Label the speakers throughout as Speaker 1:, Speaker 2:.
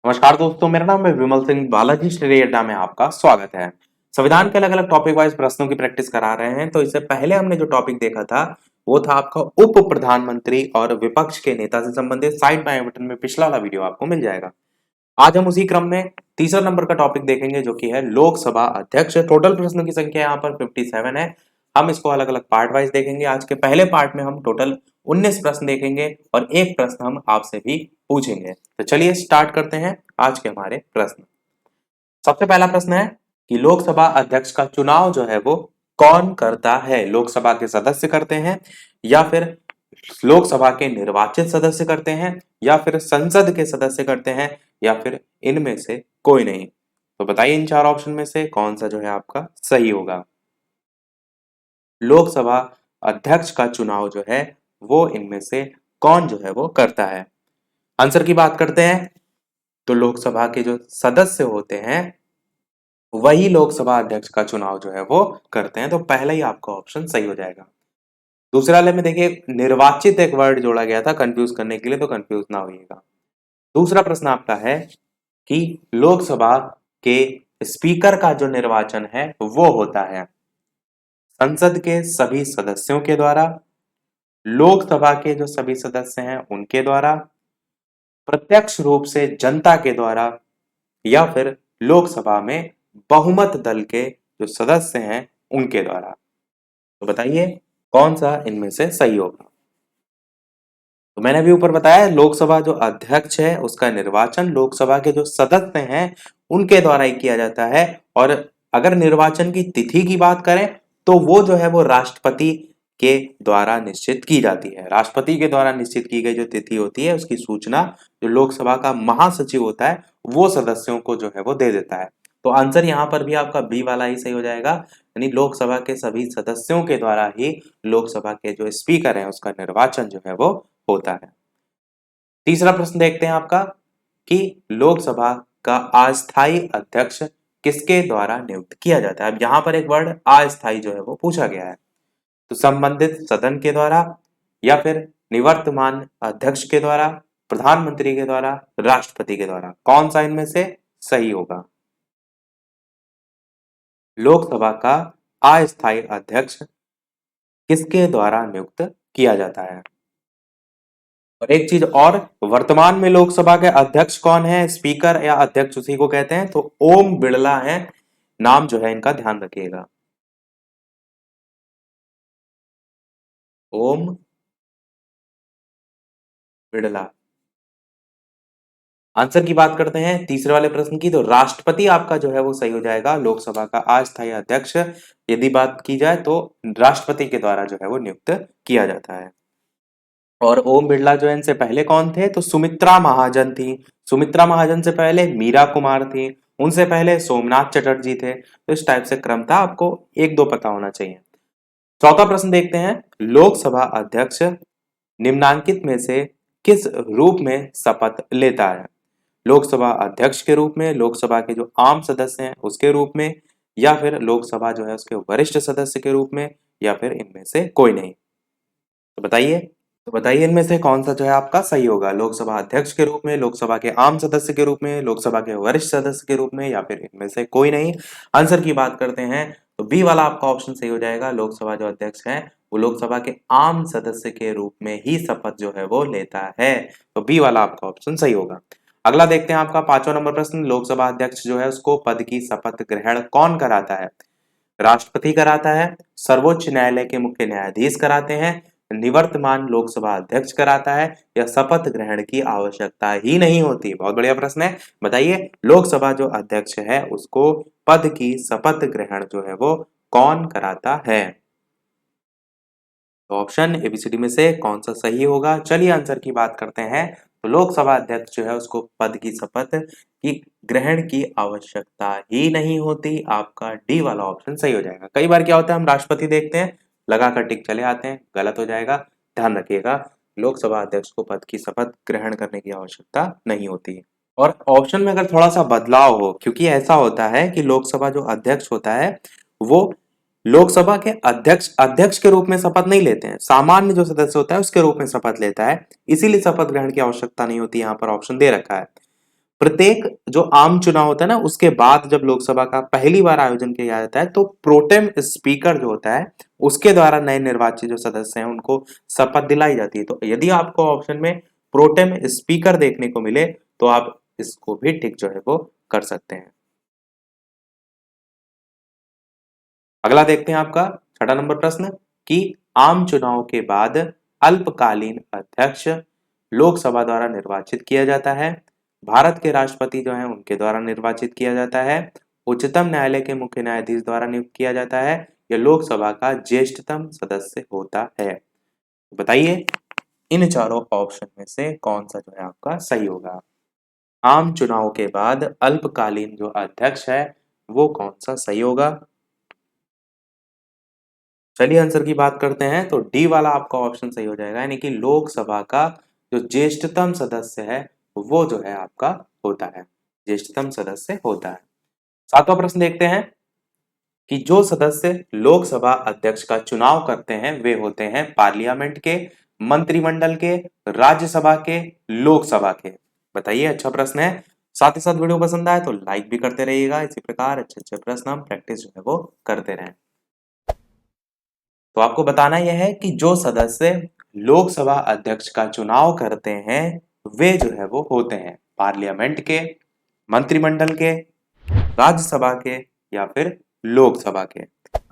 Speaker 1: नमस्कार दोस्तों, मेरा नाम है विमल सिंह। बालाजी स्टडी अड्डा में आपका स्वागत है। संविधान के अलग अलग टॉपिक वाइज प्रश्नों की प्रैक्टिस करा रहे हैं। तो इससे पहले हमने जो टॉपिक देखा था वो था आपका उप प्रधानमंत्री और विपक्ष के नेता से संबंधित। साइड बाएं बटन में पिछला वाला वीडियो आपको मिल जाएगा। आज हम उसी क्रम में तीसरा नंबर का टॉपिक देखेंगे जो कि है लोकसभा अध्यक्ष। टोटल प्रश्नों की संख्या यहाँ पर 57 है। हम इसको अलग अलग पार्ट वाइज देखेंगे। आज के पहले पार्ट में हम टोटल 19 प्रश्न देखेंगे और एक प्रश्न हम आपसे भी पूछेंगे। तो चलिए स्टार्ट करते हैं आज के हमारे प्रश्न। सबसे पहला प्रश्न है कि लोकसभा अध्यक्ष का चुनाव जो है वो कौन करता है? लोकसभा के सदस्य करते हैं, या फिर लोकसभा के निर्वाचित सदस्य करते हैं, या फिर संसद के सदस्य करते हैं, या फिर इनमें से कोई नहीं? तो बताइए इन चार ऑप्शन में से कौन सा जो है आपका सही होगा। लोकसभा अध्यक्ष का चुनाव जो है वो इनमें से कौन जो है वो करता है? आंसर की बात करते हैं तो लोकसभा के जो सदस्य होते हैं वही लोकसभा अध्यक्ष का चुनाव जो है वो करते हैं। तो पहला ही आपका ऑप्शन सही हो जाएगा। दूसरे वाले में देखिए निर्वाचित एक वर्ड जोड़ा गया था कंफ्यूज करने के लिए, तो कंफ्यूज ना होइएगा। दूसरा प्रश्न आपका है कि लोकसभा के स्पीकर का जो निर्वाचन है वो होता है संसद के सभी सदस्यों के द्वारा, लोकसभा के जो सभी सदस्य हैं उनके द्वारा, प्रत्यक्ष रूप से जनता के द्वारा, या फिर लोकसभा में बहुमत दल के जो सदस्य हैं उनके द्वारा। तो बताइए कौन सा इनमें से सही होगा। तो मैंने अभी ऊपर बताया लोकसभा जो अध्यक्ष है उसका निर्वाचन लोकसभा के जो सदस्य हैं उनके द्वारा ही किया जाता है। और अगर निर्वाचन की तिथि की बात करें तो वो जो है वो राष्ट्रपति के द्वारा निश्चित की जाती है। राष्ट्रपति के द्वारा निश्चित की गई जो तिथि होती है उसकी सूचना जो लोकसभा का महासचिव होता है वो सदस्यों को जो है वो दे देता है। तो आंसर यहाँ पर भी आपका बी वाला ही सही हो जाएगा, यानी लोकसभा के सभी सदस्यों के द्वारा ही लोकसभा के जो स्पीकर हैं उसका निर्वाचन जो है वो होता है। तीसरा प्रश्न देखते हैं आपका कि लोकसभा का अस्थायी अध्यक्ष किसके द्वारा नियुक्त किया जाता है? अब यहाँ पर एक वर्ड अस्थायी जो है वो पूछा गया है। तो संबंधित सदन के द्वारा, या फिर निवर्तमान अध्यक्ष के द्वारा, प्रधानमंत्री के द्वारा, राष्ट्रपति के द्वारा, कौन सा इनमें से सही होगा? लोकसभा का अस्थायी अध्यक्ष किसके द्वारा नियुक्त किया जाता है? और एक चीज और, वर्तमान में लोकसभा के अध्यक्ष कौन है? स्पीकर या अध्यक्ष उसी को कहते हैं। तो ओम बिड़ला है, नाम जो है इनका ध्यान रखिएगा। ओम बिड़ला। आंसर की बात करते हैं तीसरे वाले प्रश्न की, तो राष्ट्रपति आपका जो है वो सही हो जाएगा। लोकसभा का अस्थायी अध्यक्ष यदि बात की जाए तो राष्ट्रपति के द्वारा जो है वो नियुक्त किया जाता है। और ओम बिड़ला जो है इनसे पहले कौन थे? तो सुमित्रा महाजन थी। सुमित्रा महाजन से पहले मीरा कुमार थी। उनसे पहले सोमनाथ चटर्जी थे। तो इस टाइप से क्रम था, आपको एक दो पता होना चाहिए। चौथा प्रश्न देखते हैं, लोकसभा अध्यक्ष निम्नांकित में से किस रूप में शपथ लेता है? लोकसभा अध्यक्ष के रूप में, लोकसभा के जो आम सदस्य हैं उसके रूप में, या फिर लोकसभा जो है उसके वरिष्ठ सदस्य के रूप में, या फिर इनमें से कोई नहीं? तो बताइए इनमें से कौन सा जो है आपका सही होगा? लोकसभा अध्यक्ष के रूप में, लोकसभा के आम सदस्य के रूप में, लोकसभा के वरिष्ठ सदस्य के रूप में, या फिर इनमें से कोई नहीं? आंसर की बात करते हैं तो बी वाला आपका ऑप्शन सही हो जाएगा। लोकसभा जो अध्यक्ष है वो लोकसभा के आम सदस्य के रूप में ही शपथ जो है वो लेता है। तो बी वाला आपका ऑप्शन सही होगा। अगला देखते हैं आपका पांचवा नंबर प्रश्न, लोकसभा अध्यक्ष जो है उसको पद की शपथ ग्रहण कौन कराता है? राष्ट्रपति कराता है, सर्वोच्च न्यायालय के मुख्य न्यायाधीश कराते हैं, निवर्तमान लोकसभा अध्यक्ष कराता है, या शपथ ग्रहण की आवश्यकता ही नहीं होती? बहुत बढ़िया प्रश्न है। बताइए लोकसभा जो अध्यक्ष है उसको पद की शपथ ग्रहण जो है वो कौन कराता है? तो ऑप्शन एबीसीडी में से कौन सा सही होगा? चलिए आंसर की बात करते हैं। तो लोकसभा अध्यक्ष जो है उसको पद की शपथ की ग्रहण की आवश्यकता ही नहीं होती। आपका डी वाला ऑप्शन सही हो जाएगा। कई बार क्या होता है हम राष्ट्रपति देखते हैं लगाकर टिक चले आते हैं, गलत हो जाएगा। ध्यान रखिएगा लोकसभा अध्यक्ष को पद की शपथ ग्रहण करने की आवश्यकता नहीं होती। और ऑप्शन में अगर थोड़ा सा बदलाव हो, क्योंकि ऐसा होता है कि लोकसभा जो अध्यक्ष होता है वो लोकसभा के अध्यक्ष अध्यक्ष के रूप में शपथ नहीं लेते हैं, सामान्य जो सदस्य होता है उसके रूप में शपथ लेता है, इसीलिए शपथ ग्रहण की आवश्यकता नहीं होती। यहाँ पर ऑप्शन दे रखा है। प्रत्येक जो आम चुनाव होता है ना, उसके बाद जब लोकसभा का पहली बार आयोजन किया जाता है तो प्रोटेम स्पीकर जो होता है उसके द्वारा नए निर्वाचित जो सदस्य हैं उनको शपथ दिलाई जाती है। तो यदि आपको ऑप्शन में प्रोटेम स्पीकर देखने को मिले तो आप इसको भी टिक जो है वो कर सकते हैं। अगला देखते हैं आपका छठा नंबर प्रश्न कि आम चुनाव के बाद अल्पकालीन अध्यक्ष लोकसभा द्वारा निर्वाचित किया जाता है, भारत के राष्ट्रपति जो हैं उनके द्वारा निर्वाचित किया जाता है, उच्चतम न्यायालय के मुख्य न्यायाधीश द्वारा नियुक्त किया जाता है, या लोकसभा का ज्येष्ठतम सदस्य होता है। बताइए इन चारों ऑप्शन में से कौन सा जो है आपका सही होगा। आम चुनाव के बाद अल्पकालीन जो अध्यक्ष है वो कौन सा सही होगा। चलिए आंसर की बात करते हैं तो डी वाला आपका ऑप्शन सही हो जाएगा, यानी कि लोकसभा का जो ज्येष्ठतम सदस्य है वो जो है आपका होता है, ज्येष्ठतम सदस्य होता है। सातवां प्रश्न देखते हैं कि जो सदस्य लोकसभा अध्यक्ष का चुनाव करते हैं वे होते हैं पार्लियामेंट के, मंत्रिमंडल के, राज्यसभा के, लोकसभा के। बताइए, अच्छा प्रश्न है। साथ ही साथ वीडियो पसंद आए तो लाइक भी करते रहिएगा। इसी प्रकार अच्छे अच्छे प्रश्न हम प्रैक्टिस जो है वो करते रहें। तो आपको बताना यह है कि जो सदस्य लोकसभा अध्यक्ष का चुनाव करते हैं वे जो है वो होते हैं पार्लियामेंट के, मंत्रिमंडल के, राज्यसभा के, या फिर लोकसभा के।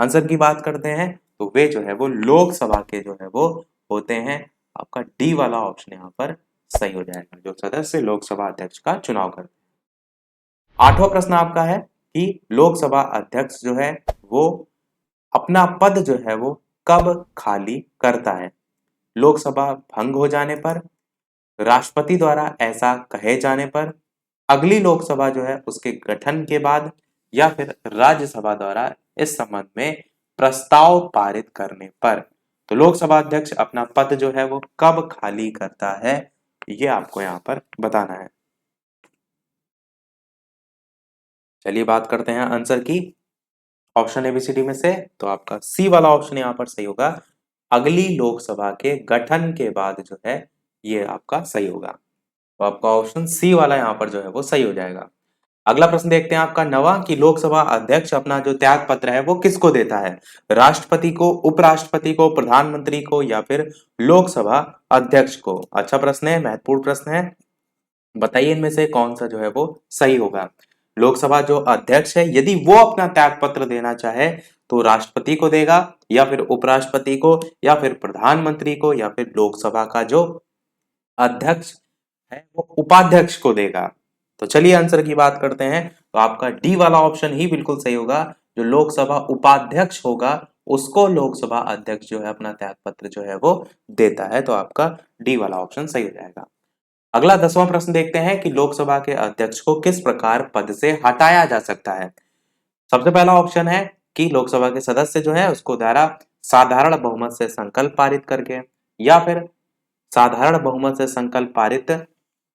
Speaker 1: आंसर की बात करते हैं तो वे जो है वो लोकसभा के जो है वो होते हैं। आपका डी वाला ऑप्शन यहाँ पर सही हो जाएगा, जो सदस्य लोकसभा अध्यक्ष का चुनाव करते हैं। आठवां प्रश्न आपका है कि लोकसभा अध्यक्ष जो है वो अपना पद जो है वो कब खाली करता है। लोकसभा भंग हो जाने पर, राष्ट्रपति द्वारा ऐसा कहे जाने पर, अगली लोकसभा जो है उसके गठन के बाद, या फिर राज्यसभा द्वारा इस संबंध में प्रस्ताव पारित करने पर। तो लोकसभा अध्यक्ष अपना पद जो है वो कब खाली करता है, ये आपको यहाँ पर बताना है। चलिए बात करते हैं आंसर की ऑप्शन एबीसीडी में से। तो आपका सी वाला ऑप्शन यहाँ पर सही होगा, अगली लोकसभा के गठन के बाद जो है ये आपका सही होगा। तो आपका ऑप्शन सी वाला यहाँ पर जो है वो सही हो जाएगा। अगला प्रश्न देखते हैं आपका नवा कि लोकसभा अध्यक्ष अपना जो त्याग पत्र है वो किसको देता है। राष्ट्रपति को, उपराष्ट्रपति को, प्रधानमंत्री को, या फिर लोकसभा अध्यक्ष को। अच्छा प्रश्न है, महत्वपूर्ण प्रश्न है। बताइए इनमें से कौन सा जो है वो सही होगा। लोकसभा जो अध्यक्ष है यदि वो अपना त्याग पत्र देना चाहे तो राष्ट्रपति को देगा, या फिर उपराष्ट्रपति को, या फिर प्रधानमंत्री को, या फिर लोकसभा का जो अध्यक्ष है वो उपाध्यक्ष को देगा। तो चलिए आंसर की बात करते हैं। तो आपका डी वाला ऑप्शन ही बिल्कुल सही होगा, जो लोकसभा उपाध्यक्ष होगा उसको लोकसभा अध्यक्ष जो है अपना त्याग पत्र जो है वो देता है। तो आपका डी वाला ऑप्शन सही हो जाएगा। अगला 10वां प्रश्न देखते हैं कि लोकसभा के अध्यक्ष को किस प्रकार पद से हटाया जा सकता है। सबसे पहला ऑप्शन है कि लोकसभा के सदस्य जो है उसको द्वारा साधारण बहुमत से संकल्प पारित करके, या फिर साधारण बहुमत से संकल्प पारित।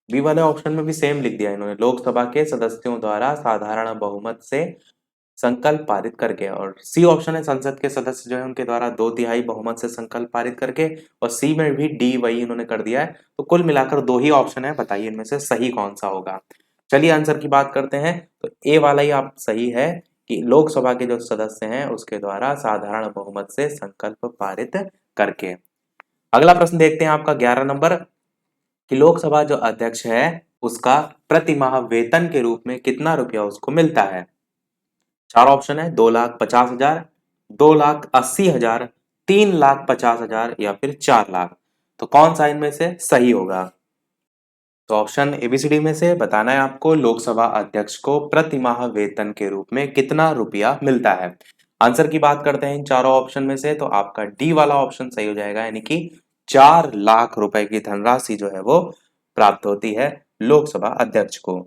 Speaker 1: बी वाले ऑप्शन में भी सेम लिख दिया इन्होंने, लोकसभा के सदस्यों द्वारा साधारण बहुमत से संकल्प पारित करके। और सी ऑप्शन है संसद के सदस्य जो है उनके द्वारा 2/3 बहुमत से संकल्प पारित करके, और सी में भी डी वही इन्होंने कर दिया है। तो कुल मिलाकर दो ही ऑप्शन है, बताइए इनमें से सही कौन सा होगा। चलिए आंसर की बात करते हैं। तो ए वाला ही आप सही है कि लोकसभा के जो सदस्य हैं उसके द्वारा साधारण बहुमत से संकल्प पारित करके। अगला प्रश्न देखते हैं आपका 11 नंबर कि लोकसभा जो अध्यक्ष है उसका प्रतिमाह वेतन के रूप में कितना रुपया उसको मिलता है। चार ऑप्शन है, 2,50,000, 2,80,000, 3,50,000, या फिर 4 लाख। तो कौन सा इनमें से सही होगा। तो ऑप्शन एबीसीडी में से बताना है आपको लोकसभा अध्यक्ष को प्रतिमाह वेतन के रूप में कितना रुपया मिलता है। आंसर की बात करते हैं इन चारों ऑप्शन में से, तो आपका डी वाला ऑप्शन सही हो जाएगा, यानी कि 4 लाख रुपए की धनराशि जो है वो प्राप्त होती है लोकसभा अध्यक्ष को।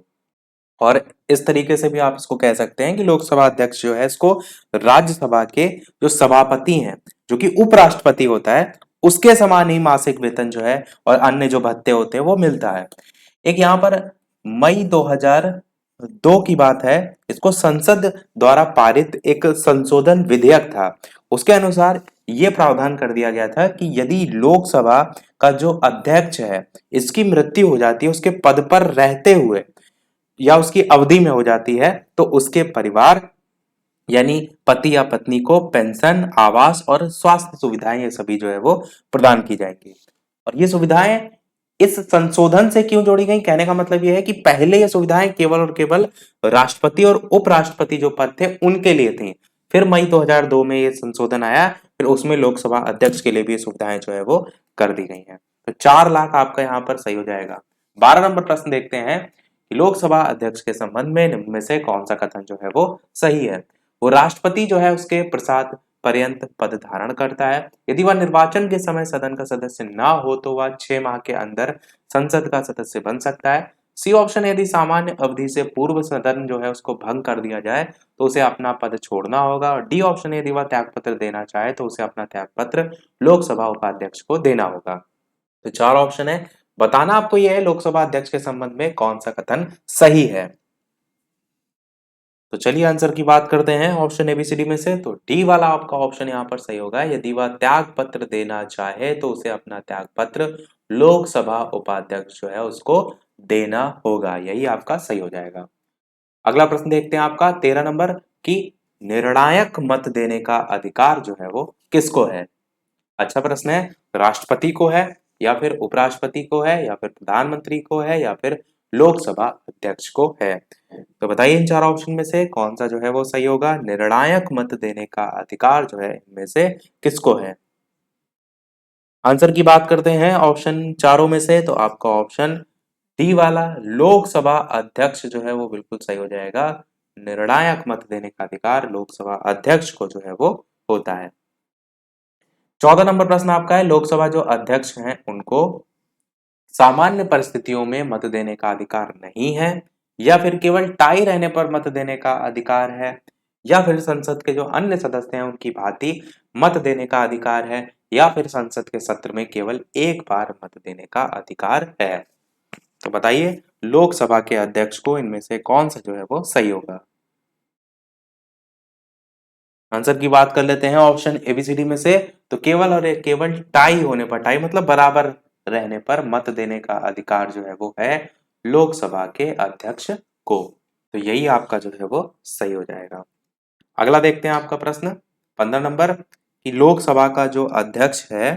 Speaker 1: और इस तरीके से भी आप इसको कह सकते हैं कि लोकसभा अध्यक्ष जो है इसको राज्यसभा के जो सभापति हैं, जो कि उपराष्ट्रपति होता है, उसके समान ही मासिक वेतन जो है और अन्य जो भत्ते होते हैं वो मिलता है। एक यहाँ पर मई 2002 की बात है, इसको संसद द्वारा पारित एक संशोधन विधेयक था। उसके अनुसार ये प्रावधान कर दिया गया था कि यदि लोकसभा का जो अध्यक्ष है इसकी मृत्यु हो जाती है उसके पद पर रहते हुए, या उसकी अवधि में हो जाती है तो उसके परिवार यानी पति या पत्नी को पेंशन, आवास और स्वास्थ्य सुविधाएं ये सभी जो है वो प्रदान की जाएंगी। और ये सुविधाएं इस संशोधन से क्यों जोड़ी गई, कहने का मतलब यह है कि पहले ये सुविधाएं केवल और केवल राष्ट्रपति और उपराष्ट्रपति जो पद थे उनके लिए थी। फिर मई 2002 में ये संशोधन आया, फिर उसमें लोकसभा अध्यक्ष के लिए भी ये सुविधाएं जो है वो कर दी गई हैं। तो 4 लाख आपका यहाँ पर सही हो जाएगा। 12 नंबर प्रश्न देखते हैं कि लोकसभा अध्यक्ष के संबंध में निम्न में से कौन सा कथन जो है वो सही है। वो राष्ट्रपति जो है उसके प्रसाद पर्यंत पद धारण करता है। यदि वह निर्वाचन के समय सदन का सदस्य ना हो तो वह 6 माह के अंदर संसद का सदस्य बन सकता है। सी ऑप्शन, यदि सामान्य अवधि से पूर्व सदन जो है उसको भंग कर दिया जाए तो उसे अपना पद छोड़ना होगा। और डी ऑप्शन, यदि वह त्यागपत्र देना चाहे तो उसे अपना त्यागपत्र लोकसभा उपाध्यक्ष को देना होगा। तो 4 ऑप्शन है, बताना आपको यह है लोकसभा अध्यक्ष के संबंध में कौन सा कथन सही है। तो चलिए आंसर की बात करते हैं ऑप्शन एबीसीडी में से। तो डी वाला आपका ऑप्शन यहाँ पर सही होगा। यदि वह त्याग पत्र देना चाहे तो उसे अपना त्याग पत्र लोकसभा उपाध्यक्ष जो है उसको देना होगा, यही आपका सही हो जाएगा। अगला प्रश्न देखते हैं आपका 13 नंबर की निर्णायक मत देने का अधिकार जो है वो किसको है। अच्छा प्रश्न है, राष्ट्रपति को है या फिर उपराष्ट्रपति को है या फिर प्रधानमंत्री को है या फिर लोकसभा अध्यक्ष को है। तो बताइए इन 4 ऑप्शन में से कौन सा जो है वो सही होगा। निर्णायक मत देने का अधिकार जो है इनमें से किसको है। आंसर की बात करते हैं ऑप्शन चारों में से, तो आपका ऑप्शन डी वाला लोकसभा अध्यक्ष जो है वो बिल्कुल सही हो जाएगा। निर्णायक मत देने का अधिकार लोकसभा अध्यक्ष को जो है वो होता है। 14 नंबर प्रश्न आपका है, लोकसभा जो अध्यक्ष हैं उनको सामान्य परिस्थितियों में मत देने का अधिकार नहीं है या फिर केवल टाई रहने पर मत देने का अधिकार है या फिर संसद के जो अन्य सदस्य हैं उनकी भांति मत देने का अधिकार है या फिर संसद के सत्र में केवल एक बार मत देने का अधिकार है। तो बताइए लोकसभा के अध्यक्ष को इनमें से कौन सा जो है वो सही होगा। आंसर की बात कर लेते हैं ऑप्शन एबीसीडी में से। तो केवल और केवल टाई होने पर, टाई मतलब बराबर रहने पर मत देने का अधिकार जो है वो है लोकसभा के अध्यक्ष को। तो यही आपका जो है वो सही हो जाएगा। अगला देखते हैं आपका प्रश्न 15 नंबर कि लोकसभा का जो अध्यक्ष है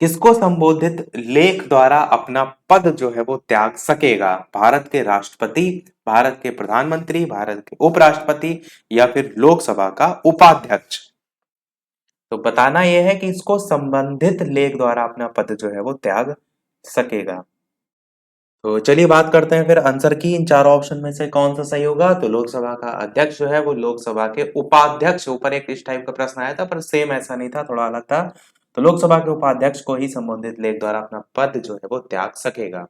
Speaker 1: किसको संबोधित लेख द्वारा अपना पद जो है वो त्याग सकेगा। भारत के राष्ट्रपति, भारत के प्रधानमंत्री, भारत के उपराष्ट्रपति या फिर लोकसभा का उपाध्यक्ष। तो बताना यह है कि इसको संबंधित लेख द्वारा अपना पद जो है वो त्याग सकेगा। तो चलिए बात करते हैं फिर आंसर की, इन 4 ऑप्शन में से कौन सा सही होगा। तो लोकसभा का अध्यक्ष जो है वो लोकसभा के उपाध्यक्ष, ऊपर एक इस टाइप का प्रश्न आया था पर सेम ऐसा नहीं था, थोड़ा अलग था। तो लोकसभा के उपाध्यक्ष को ही संबंधित लेख द्वारा अपना पद जो है वो त्याग सकेगा।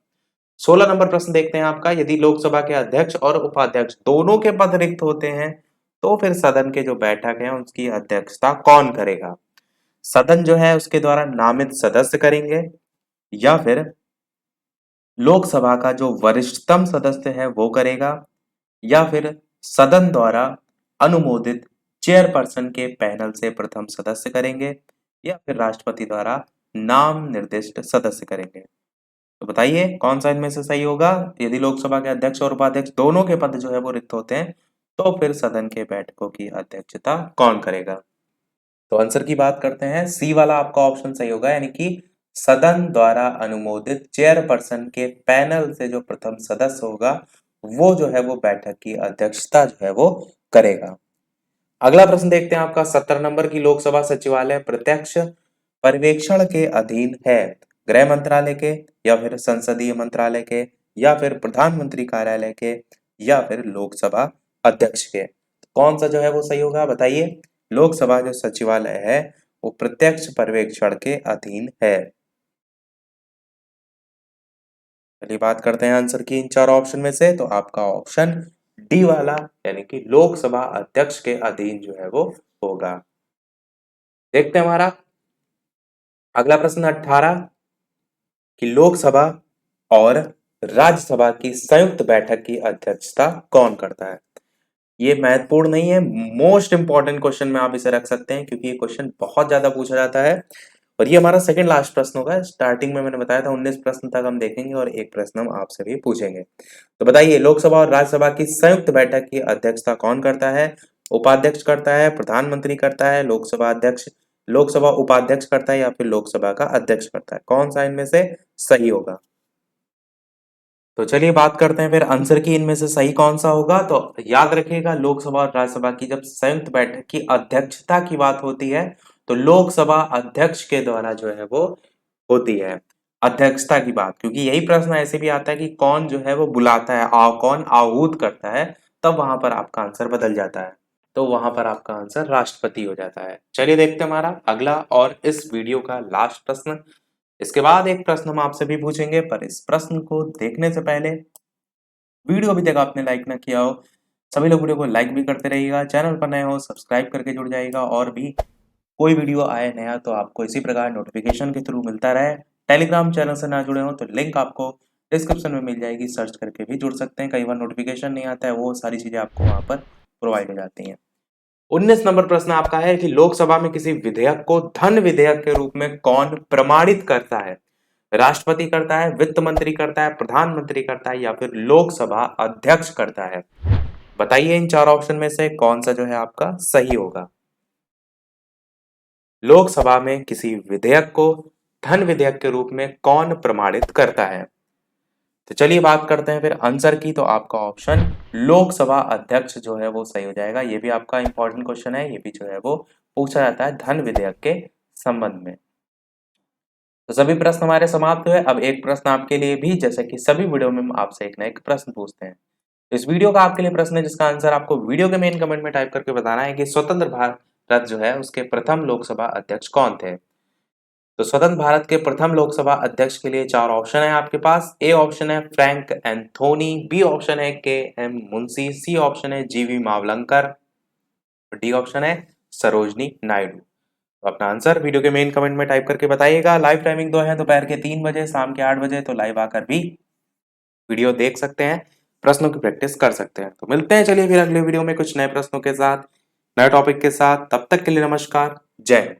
Speaker 1: 16 नंबर प्रश्न देखते हैं आपका, यदि लोकसभा के अध्यक्ष और उपाध्यक्ष दोनों के पद रिक्त होते हैं तो फिर सदन के जो बैठक है उसकी अध्यक्षता कौन करेगा। सदन जो है उसके द्वारा नामित सदस्य करेंगे या फिर लोकसभा का जो वरिष्ठतम सदस्य है वो करेगा या फिर सदन द्वारा अनुमोदित चेयरपर्सन के पैनल से प्रथम सदस्य करेंगे या फिर राष्ट्रपति द्वारा नाम निर्दिष्ट सदस्य करेंगे। तो बताइए कौन सा इनमें से सही होगा। यदि लोकसभा के अध्यक्ष और उपाध्यक्ष दोनों के पद जो है वो रिक्त होते हैं तो फिर सदन के बैठकों की अध्यक्षता कौन करेगा। तो आंसर की बात करते हैं, सी वाला आपका ऑप्शन सही होगा, यानी कि सदन द्वारा अनुमोदित चेयरपर्सन के पैनल से जो प्रथम सदस्य होगा वो जो है वो बैठक की अध्यक्षता जो है वो करेगा। अगला प्रश्न देखते हैं आपका 17 नंबर की लोकसभा सचिवालय प्रत्यक्ष पर्यवेक्षण के अधीन है गृह मंत्रालय के या फिर संसदीय मंत्रालय के या फिर प्रधानमंत्री कार्यालय के या फिर लोकसभा अध्यक्ष के। कौन सा जो है वो सही होगा बताइए। लोकसभा जो सचिवालय है वो प्रत्यक्ष पर्यवेक्षण के अधीन है। चलिए बात करते हैं आंसर की इन 4 ऑप्शन में से। तो आपका ऑप्शन डी वाला यानी कि लोकसभा अध्यक्ष के अधीन जो है वो होगा। देखते हैं हमारा अगला प्रश्न 18 कि लोकसभा और राज्यसभा की संयुक्त बैठक की अध्यक्षता कौन करता है। ये महत्वपूर्ण नहीं है, मोस्ट इंपॉर्टेंट क्वेश्चन में आप इसे रख सकते हैं क्योंकि ये क्वेश्चन बहुत ज्यादा पूछा जाता है और ये हमारा सेकंड लास्ट प्रश्न होगा। स्टार्टिंग में मैंने बताया था 19 प्रश्न तक हम देखेंगे और एक प्रश्न हम आपसे भी पूछेंगे। तो बताइए, लोकसभा और राज्यसभा की संयुक्त बैठक की अध्यक्षता कौन करता है? उपाध्यक्ष करता है, प्रधानमंत्री करता है, लोकसभा उपाध्यक्ष करता है या फिर लोकसभा का अध्यक्ष करता है? कौन सा इनमें से सही होगा? तो चलिए बात करते हैं फिर आंसर की, इनमें से सही कौन सा होगा। तो याद रखिएगा, लोकसभा और राज्यसभा की जब संयुक्त बैठक की अध्यक्षता की बात होती है तो लोकसभा अध्यक्ष के द्वारा जो है वो होती है अध्यक्षता की बात, क्योंकि यही प्रश्न ऐसे भी आता है कि कौन जो है वो बुलाता है, कौन आहूत करता है, तब वहां पर आपका आंसर बदल जाता है। तो वहां पर आपका आंसर राष्ट्रपति हो जाता है। चलिए देखते हैं हमारा अगला और इस वीडियो का लास्ट प्रश्न। इसके बाद एक प्रश्न हम आपसे भी पूछेंगे, पर इस प्रश्न को देखने से पहले वीडियो अभी तक आपने लाइक ना किया हो, सभी लोग वीडियो को लाइक भी करते रहिएगा, चैनल पर नए हो सब्सक्राइब करके जुड़ जाइएगा, और भी कोई वीडियो आए नया तो आपको इसी प्रकार नोटिफिकेशन के थ्रू मिलता रहे। टेलीग्राम चैनल से ना जुड़े हो तो लिंक आपको डिस्क्रिप्शन में मिल जाएगी, सर्च करके भी जुड़ सकते हैं। कई बार नोटिफिकेशन नहीं आता है, वो सारी चीजें आपको वहां पर प्रोवाइड हो जाती हैं। 19 नंबर प्रश्न आपका है कि लोकसभा में किसी विधेयक को धन विधेयक के रूप में कौन प्रमाणित करता है? राष्ट्रपति करता है, वित्त मंत्री करता है, प्रधानमंत्री करता है या फिर लोकसभा अध्यक्ष करता है? बताइए इन चार ऑप्शन में से कौन सा जो है आपका सही होगा। लोकसभा में किसी विधेयक को धन विधेयक के रूप में कौन प्रमाणित करता है? तो चलिए बात करते हैं फिर आंसर की। तो आपका ऑप्शन लोकसभा अध्यक्ष जो है वो सही हो जाएगा। ये भी आपका इंपॉर्टेंट क्वेश्चन है, ये भी जो है वो पूछा जाता है धन विधेयक के संबंध में। तो सभी प्रश्न हमारे समाप्त हुए। अब एक प्रश्न आपके लिए भी, जैसे कि सभी वीडियो में हम आपसे एक ना एक प्रश्न पूछते हैं। इस वीडियो का आपके लिए प्रश्न है जिसका आंसर आपको वीडियो के मेन कमेंट में टाइप करके बताना है कि स्वतंत्र भारत जो है उसके प्रथम लोकसभा अध्यक्ष कौन थे। तो स्वतंत्र भारत के प्रथम लोकसभा अध्यक्ष के लिए चार ऑप्शन है आपके पास। ए ऑप्शन है फ्रैंक एंथोनी, बी ऑप्शन है के एम मुंशी, सी ऑप्शन है जीवी मावलंकर, डी ऑप्शन है सरोजनी नायडू। तो अपना आंसर वीडियो के मेन कमेंट में टाइप करके बताइएगा। लाइव टाइमिंग दो है, दोपहर के 3 बजे, शाम के 8 बजे, तो लाइव आकर भी वीडियो देख सकते हैं, प्रश्नों की प्रैक्टिस कर सकते हैं। तो मिलते हैं चलिए फिर अगले वीडियो में कुछ नए प्रश्नों के साथ, नए टॉपिक के साथ। तब तक के लिए नमस्कार, जय हिंद।